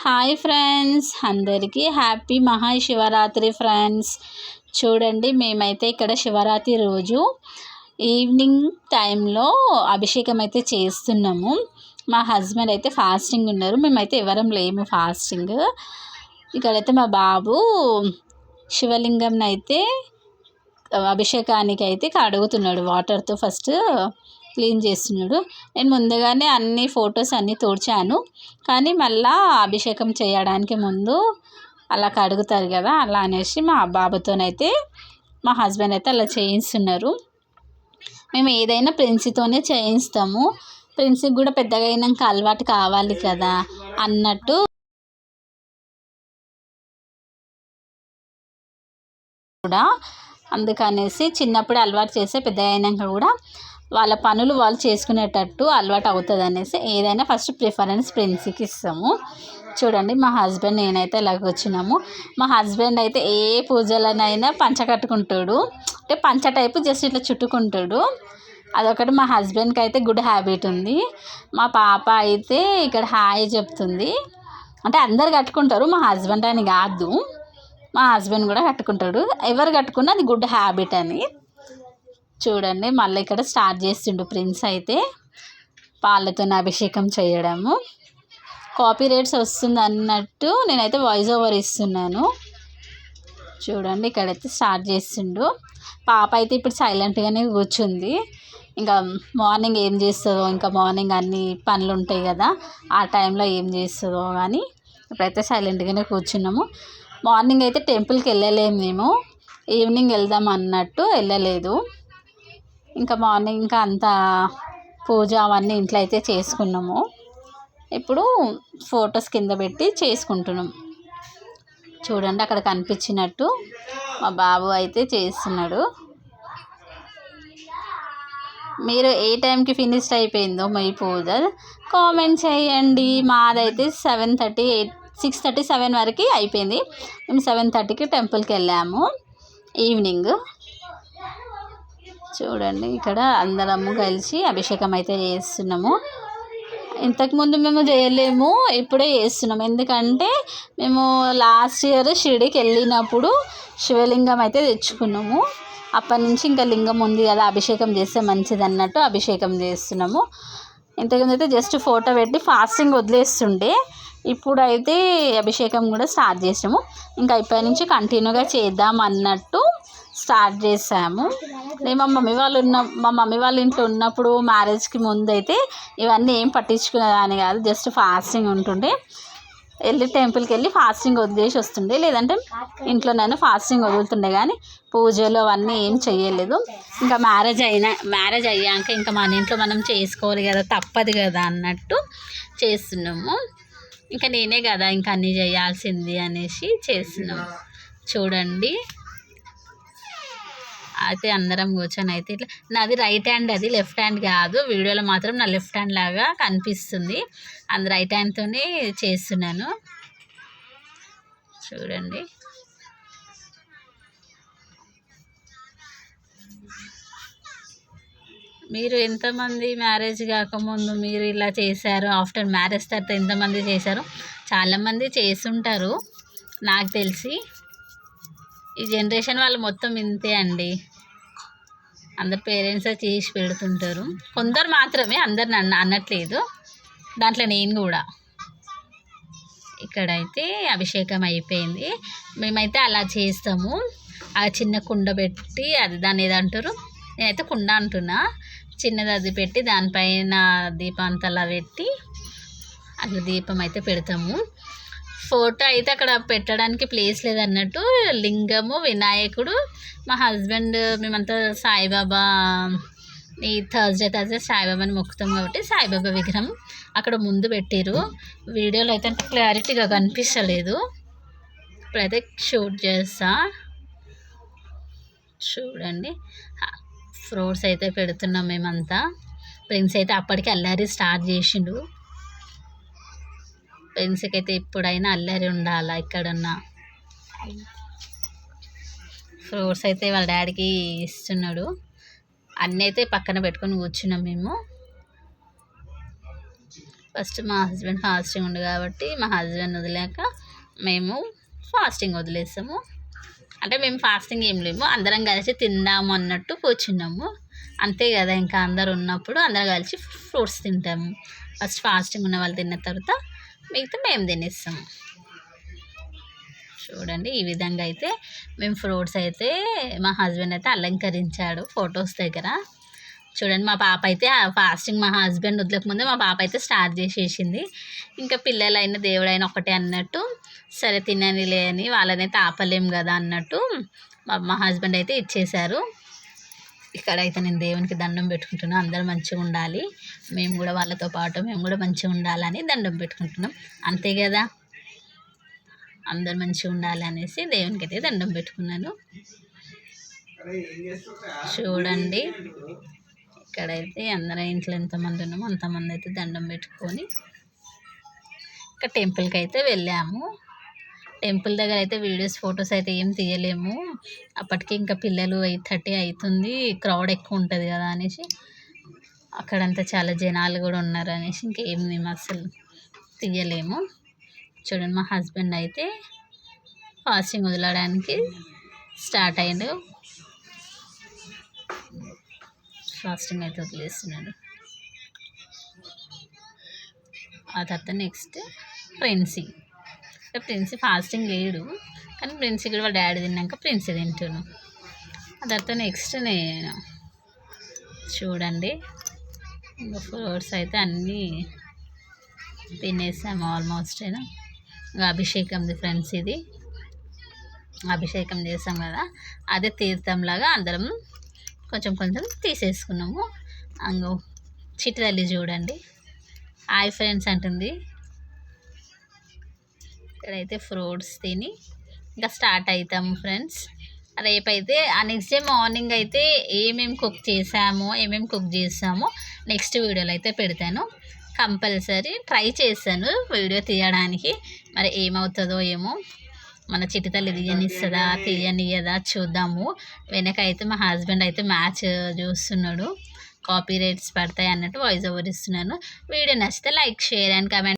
Hi friends, అందరికీ happy Mahashivratri friends. చూడండి, మేమైతే ఇక్కడ శివరాత్రి రోజు ఈవినింగ్ టైంలో అభిషేకం అయితే చేస్తున్నాము. మా హస్బెండ్ అయితే ఫాస్టింగ్ ఉన్నారు, మేమైతే ఎవరం లేము ఫాస్టింగ్. ఇక్కడైతే మా బాబు శివలింగంని అయితే అభిషేకానికి అయితే కడుగుతున్నాడు, వాటర్తో ఫస్ట్ క్లీన్ చేస్తున్నాడు. నేను ముందుగానే అన్ని ఫొటోస్ అన్నీ తోడ్చాను, కానీ మళ్ళీ అభిషేకం చేయడానికి ముందు అలా కడుగుతారు కదా, అలా అనేసి మా బాబుతోనైతే మా హస్బెండ్ అయితే అలా చేయిస్తున్నారు. మేము ఏదైనా ప్రిన్సీతోనే చేయిస్తాము, ప్రిన్సీకి కూడా పెద్దగా అయినాక అలవాటు కావాలి కదా అన్నట్టు కూడా, అందుకనేసి చిన్నప్పుడు అలవాటు చేస్తే పెద్ద అయినాక కూడా వాళ్ళ పనులు వాళ్ళు చేసుకునేటట్టు అలవాటు అవుతుంది అనేసి ఏదైనా ఫస్ట్ ప్రిఫరెన్స్ ప్రిన్సీకి ఇస్తాము. చూడండి, మా హస్బెండ్ నేనైతే ఇలాగ వచ్చినాము. మా హస్బెండ్ అయితే ఏ పూజలనైనా పంచ కట్టుకుంటాడు, అంటే పంచ టైపు జస్ట్ ఇట్లా చుట్టుకుంటాడు. అదొకటి మా హస్బెండ్కి అయితే గుడ్ హ్యాబిట్ ఉంది. మా పాప అయితే ఇక్కడ హాయ్ చెప్తుంది, అంటే అందరు కట్టుకుంటారు, మా హస్బెండ్ అని కాదు, మా హస్బెండ్ కూడా కట్టుకుంటాడు. ఎవరు కట్టుకున్నా అది గుడ్ హ్యాబిట్ అని. చూడండి, మళ్ళీ ఇక్కడ స్టార్ట్ చేస్తుండు ప్రిన్స్ అయితే పాలతో అభిషేకం చేయడము. కాపీ రైట్స్ వస్తుంది అన్నట్టు నేనైతే వాయిస్ ఓవర్ ఇస్తున్నాను. చూడండి, ఇక్కడైతే స్టార్ట్ చేస్తుండు. పాప అయితే ఇప్పుడు సైలెంట్గానే కూర్చుంది. ఇంకా మార్నింగ్ ఏం చేస్తుందో, ఇంకా మార్నింగ్ అన్ని పనులు ఉంటాయి కదా, ఆ టైంలో ఏం చేస్తుందో కానీ ఇప్పుడైతే సైలెంట్గానే కూర్చున్నాము. మార్నింగ్ అయితే టెంపుల్కి వెళ్ళలేము మేము, ఈవినింగ్ వెళ్దాం అన్నట్టు వెళ్ళలేదు. ఇంకా మార్నింగ్ ఇంకా అంతా పూజ అవన్నీ ఇంట్లో అయితే చేసుకున్నాము. ఇప్పుడు ఫొటోస్ కింద పెట్టి చేసుకుంటున్నాం. చూడండి, అక్కడ కనిపించినట్టు మా బాబు అయితే చేస్తున్నాడు. మీరు ఏ టైంకి ఫినిష్ అయిపోయిందో మీ పూజ కామెంట్ చేయండి. మాదైతే 7:30, 6:30, 7 వరకు అయిపోయింది. మేము 7:30కి టెంపుల్కి వెళ్ళాము ఈవినింగ్. చూడండి, ఇక్కడ అందరము కలిసి అభిషేకం అయితే చేస్తున్నాము. ఇంతకుముందు మేము చేయలేము, ఇప్పుడే చేస్తున్నాము. ఎందుకంటే మేము లాస్ట్ ఇయర్ షిరిడీకి వెళ్ళినప్పుడు శివలింగం అయితే తెచ్చుకున్నాము. అప్పటి నుంచి ఇంకా లింగం ఉంది కదా, అభిషేకం చేస్తే మంచిది అన్నట్టు అభిషేకం చేస్తున్నాము. ఇంతకుముందు అయితే జస్ట్ ఫోటో పెట్టి ఫాస్టింగ్ వదిలేస్తుండే, ఇప్పుడైతే అభిషేకం కూడా స్టార్ట్ చేసాము. ఇంకా ఇప్పటి నుంచి కంటిన్యూగా చేద్దాం అన్నట్టు స్టార్ట్ చేసాము. మా మమ్మీ వాళ్ళ ఇంట్లో ఉన్నప్పుడు మ్యారేజ్కి ముందు అయితే ఇవన్నీ ఏం పట్టించుకునేదాన్ని కాదు, జస్ట్ ఫాస్టింగ్ ఉంటుండే, వెళ్ళి టెంపుల్కి వెళ్ళి ఫాస్టింగ్ వదిలేసి వస్తుండే, లేదంటే ఇంట్లోనైనా ఫాస్టింగ్ వదులుతుండే, కానీ పూజలు అవన్నీ ఏం చేయలేదు. ఇంకా మ్యారేజ్ అయ్యాక ఇంకా మన ఇంట్లో మనం చేసుకోవాలి కదా, తప్పదు కదా అన్నట్టు చేస్తున్నాము. ఇంకా నేనే కదా ఇంకా అన్నీ చేయాల్సింది అనేసి చేస్తున్నాము. చూడండి, అయితే అందరం కూర్చొని అయితే ఇట్లా, నాది రైట్ హ్యాండ్, అది లెఫ్ట్ హ్యాండ్ కాదు, వీడియోలో మాత్రం నా లెఫ్ట్ హ్యాండ్ లాగా కనిపిస్తుంది, అందు రైట్ హ్యాండ్తోనే చేస్తున్నాను. చూడండి, మీరు ఎంతమంది మ్యారేజ్ కాకముందు మీరు ఇలా చేశారు, ఆఫ్టర్ మ్యారేజ్ తర్వాత ఎంతమంది చేశారు? చాలామంది చేస్తుంటారు నాకు తెలిసి. ఈ జనరేషన్ వాళ్ళు మొత్తం ఇంతే అండి, అందరు పేరెంట్స్ చేసి పెడుతుంటారు, కొందరు మాత్రమే, అందరిని అనట్లేదు, దాంట్లో నేను కూడా. ఇక్కడైతే అభిషేకం అయిపోయింది. మేమైతే అలా చేస్తాము, ఆ చిన్న కుండ పెట్టి, అది దాన్ని ఏదంటారు, నేనైతే కుండ అంటున్నా, చిన్నది అది పెట్టి దానిపైన దీపంతలా పెట్టి అట్లా దీపం అయితే పెడతాము. ఫోటో అయితే అక్కడ పెట్టడానికి ప్లేస్ లేదన్నట్టు, లింగము, వినాయకుడు, మా హస్బెండ్, మేమంతా సాయిబాబా, ఈ థర్స్డే సాయిబాబాని మొక్కుతాం కాబట్టి సాయిబాబా విగ్రహం అక్కడ ముందు పెట్టారు. వీడియోలో అయితే అంత క్లారిటీగా కనిపించలేదు, ఇప్పుడైతే షూట్ చేస్తా. చూడండి, ఫ్రూట్స్ అయితే పెడుతున్నాం మేమంతా. ప్రిన్స్ అయితే అప్పటికి అల్లరి స్టార్ట్ చేసిండు. ప్రిన్స్కి అయితే ఎప్పుడైనా అల్లరి ఉండాలా. ఇక్కడున్న ఫ్రూట్స్ అయితే వాళ్ళ డాడీకి ఇస్తున్నాడు. అన్నీ అయితే పక్కన పెట్టుకొని కూర్చున్నాం మేము. ఫస్ట్ మా హస్బెండ్ ఫాస్టింగ్ ఉండు కాబట్టి మా హస్బెండ్ వదిలేక మేము ఫాస్టింగ్ వదిలేసాము. అంటే మేము ఫాస్టింగ్ ఏం లేము, అందరం కలిసి తిందాము అన్నట్టు కూర్చున్నాము. అంతే కదా, ఇంకా అందరు ఉన్నప్పుడు అందరం కలిసి ఫ్రూట్స్ తింటాము. ఫస్ట్ ఫాస్టింగ్ ఉన్న వాళ్ళు తిన్న తర్వాత మిగతా మేము తినేస్తాము. చూడండి, ఈ విధంగా అయితే మేము ఫ్రూట్స్ అయితే మా హస్బెండ్ అయితే అలంకరించాడు ఫొటోస్ దగ్గర. చూడండి, మా పాప అయితే ఫాస్టింగ్ మా హస్బెండ్ వదలకముందే మా పాప అయితే స్టార్ట్ చేసేసింది. ఇంకా పిల్లలైన దేవుడైనా ఒకటే అన్నట్టు, సరే తిననిలే అని వాళ్ళనైతే ఆపలేం కదా అన్నట్టు మా హస్బెండ్ అయితే ఇచ్చేశారు. ఇక్కడైతే నేను దేవునికి దండం పెట్టుకుంటున్నాను, అందరూ మంచిగా ఉండాలి, మేము కూడా వాళ్ళతో పాటు మేము కూడా మంచిగా ఉండాలని దండం పెట్టుకుంటున్నాం. అంతే కదా, అందరు మంచిగా ఉండాలి అనేసి దేవునికి అయితే దండం పెట్టుకున్నాను. చూడండి, ఇక్కడైతే అందరం ఇంట్లో ఎంతమంది ఉన్నామో అంతమంది అయితే దండం పెట్టుకొని ఇంకా టెంపుల్కి అయితే వెళ్ళాము. టెంపుల్ దగ్గర అయితే వీడియోస్ ఫొటోస్ అయితే ఏం తీయలేము, అప్పటికి ఇంకా పిల్లలు 8:30 అవుతుంది, క్రౌడ్ ఎక్కువ ఉంటుంది కదా అనేసి, అక్కడంతా చాలా జనాలు కూడా ఉన్నారు అనేసి ఇంకేం మేము అసలు తీయలేము. చూడండి, మా హస్బెండ్ అయితే ఫాస్టింగ్ వదలడానికి స్టార్ట్ అయ్యాడు. ఫాస్టింగ్ అయితే వదిలేస్తున్నాడు. ఆ తర్వాత నెక్స్ట్ ప్రిన్సీ ఫాస్టింగ్ లేడు, కానీ ప్రిన్సీ కూడా వాళ్ళ డాడీ తిన్నాక ప్రిన్సీ తింటున్నాను. ఆ తర్వాత నెక్స్ట్ నేను చూడండి, ఇంకా ఫ్రూట్స్ అయితే అన్నీ తినేసాము ఆల్మోస్ట్. ఇంకా అభిషేకంది ఫ్రెండ్స్, ఇది అభిషేకం చేసాం కదా, అదే తీర్థంలాగా అందరం కొంచెం కొంచెం తీసేసుకున్నాము. అంగో చిట్రల్లి చూడండి, హాయ్ ఫ్రెండ్స్ అంటుంది. ఇక్కడైతే ఫ్రూట్స్ తిని ఇంకా స్టార్ట్ అవుతాము ఫ్రెండ్స్. రేపైతే ఆ నెక్స్ట్ డే మార్నింగ్ అయితే ఏమేమి కుక్ చేసామో నెక్స్ట్ వీడియోలో అయితే పెడతాను. కంపల్సరీ ట్రై చేశాను వీడియో తీయడానికి, మరి ఏమవుతుందో ఏమో, మన చిట్టి తల్లి తీయనిస్తుందా తీయనియదా చూద్దాము. వెనకైతే మా హస్బెండ్ అయితే మ్యాచ్ చూస్తున్నాడు, కాపీ రైట్స్ పడతాయి అన్నట్టు వాయిస్ ఓవర్ ఇస్తున్నాను. వీడియో నచ్చితే లైక్, షేర్ అండ్ కమెంట్.